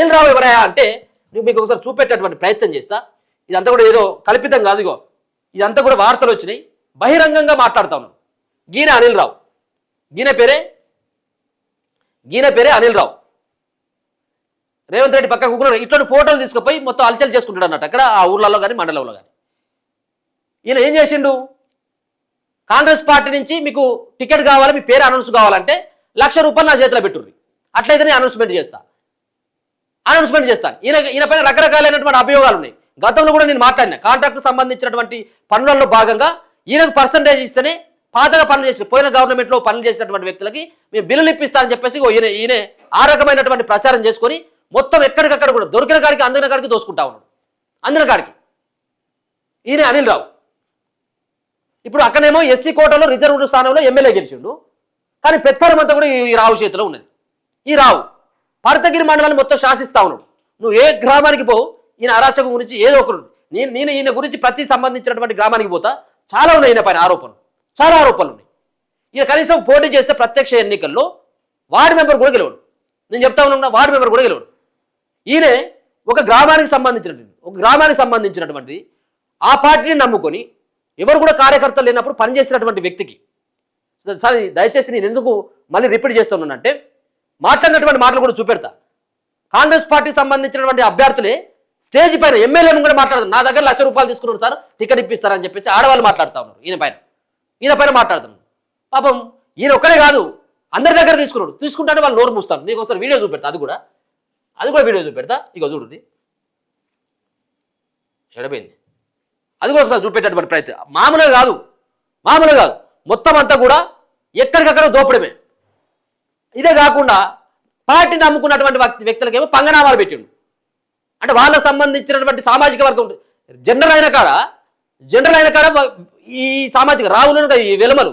అనిల్ రావు ఎవరయ్యా అంటే నువ్వు మీకు ఒకసారి చూపెట్టేటువంటి ప్రయత్నం చేస్తా. ఇదంతా కూడా ఏదో కల్పితం కాదు. ఇగో ఇదంతా కూడా వార్తలు వచ్చినాయి, బహిరంగంగా మాట్లాడుతా ఉన్నాను. గీన అనిల్ రావు, గీన పేరే అనిల్ రావు. రేవంత్ రెడ్డి పక్కన కూర్చున్నాడు. ఇట్లాంటి ఫోటోలు తీసుకుపోయి మొత్తం అలచల్ చేసుకుంటాడు అన్నట్టు అక్కడ ఆ ఊర్లలో కానీ మండలంలో కానీ. ఈయన ఏం చేసిండు, కాంగ్రెస్ పార్టీ నుంచి మీకు టికెట్ కావాలి, మీ పేరు అనౌన్స్ కావాలంటే ₹1,00,000 నా చేతిలో పెట్టుర్రి, అట్లయితే నేను అనౌన్స్మెంట్ చేస్తాను. ఈయన పైన రకరకాలైనటువంటి అభియోగాలు ఉన్నాయి. గతంలో కూడా నేను మాట్లాడినా, కాంట్రాక్ట్ సంబంధించినటువంటి పనులలో భాగంగా ఈయనకు పర్సంటేజ్ ఇస్తేనే పాతగా పనులు చేసిన పోయిన గవర్నమెంట్లో పనులు చేసినటువంటి వ్యక్తులకి మేము బిల్లులు ఇప్పిస్తానని చెప్పేసి ఈయన ఆ రకమైనటువంటి ప్రచారం చేసుకొని మొత్తం ఎక్కడికక్కడ కూడా దొరికిన కాడికి అందిన కాడికి దోసుకుంటా ఉన్నాడు. అందిన కాడికి ఈయన అనిల్ రావు. ఇప్పుడు అక్కడేమో ఎస్సీ కోటాలో రిజర్వ్డ్ స్థానంలో ఎమ్మెల్యే గెలిచిండు, కానీ పెత్తనం అంతా కూడా ఈ రావు చేతిలో ఉన్నది. ఈ రావు పర్తగిరి మండలాన్ని మొత్తం శాసిస్తా ఉన్నాడు. నువ్వు ఏ గ్రామానికి పోవు, ఈయన అరాచకం గురించి ఏదో ఒకరు నేను ఈయన గురించి ప్రతి సంబంధించినటువంటి గ్రామానికి పోతా, చాలా ఉన్నాయి ఈయన పైన ఆరోపణలు, చాలా ఆరోపణలు ఉన్నాయి. ఈయన కనీసం పోటీ చేస్తే ప్రత్యక్ష ఎన్నికల్లో వార్డు మెంబర్ కూడా గెలవడు. నేను చెప్తా ఉన్నా, వార్డు మెంబర్ కూడా గెలవడు. ఈయన ఒక గ్రామానికి సంబంధించినటువంటి ఆ పార్టీని నమ్ముకొని ఎవరు కూడా కార్యకర్తలు లేనప్పుడు పనిచేసినటువంటి వ్యక్తికి సరే దయచేసి నేను ఎందుకు మళ్ళీ రిపీట్ చేస్తున్నానంటే మాట్లాడినటువంటి మాటలు కూడా చూపెడతా. కాంగ్రెస్ పార్టీకి సంబంధించినటువంటి అభ్యర్థులే స్టేజ్ పైన ఎమ్మెల్యేను కూడా మాట్లాడుతున్నారు, నా దగ్గర ₹1,00,000 తీసుకున్నారు సార్ టికెట్ ఇప్పిస్తారని చెప్పేసి ఆడవాళ్ళు మాట్లాడుతూ ఉన్నారు. ఈయన పైన మాట్లాడుతున్నారు. పాపం ఈయన ఒక్కడే కాదు, అందరి దగ్గర తీసుకుంటానే వాళ్ళు నోరు మూస్తారు. నీకు ఒకసారి వీడియో చూపెడతా, అది కూడా వీడియో చూపెడతా. ఇక చూడండి, ఎడపోయింది, అది కూడా ఒకసారి చూపెట్టేటువంటి ప్రయత్నం. మామూలుగా కాదు మొత్తం అంతా కూడా ఎక్కడికక్కడ దోపడమే. ఇదే కాకుండా పార్టీని నమ్ముకున్నటువంటి వ్యక్తులకేమో పంగనామాలు పెట్టిండు. అంటే వాళ్ళకు సంబంధించినటువంటి సామాజిక వర్గం జనరల్ అయిన కాడ ఈ సామాజిక రావులను ఈ వెలమలు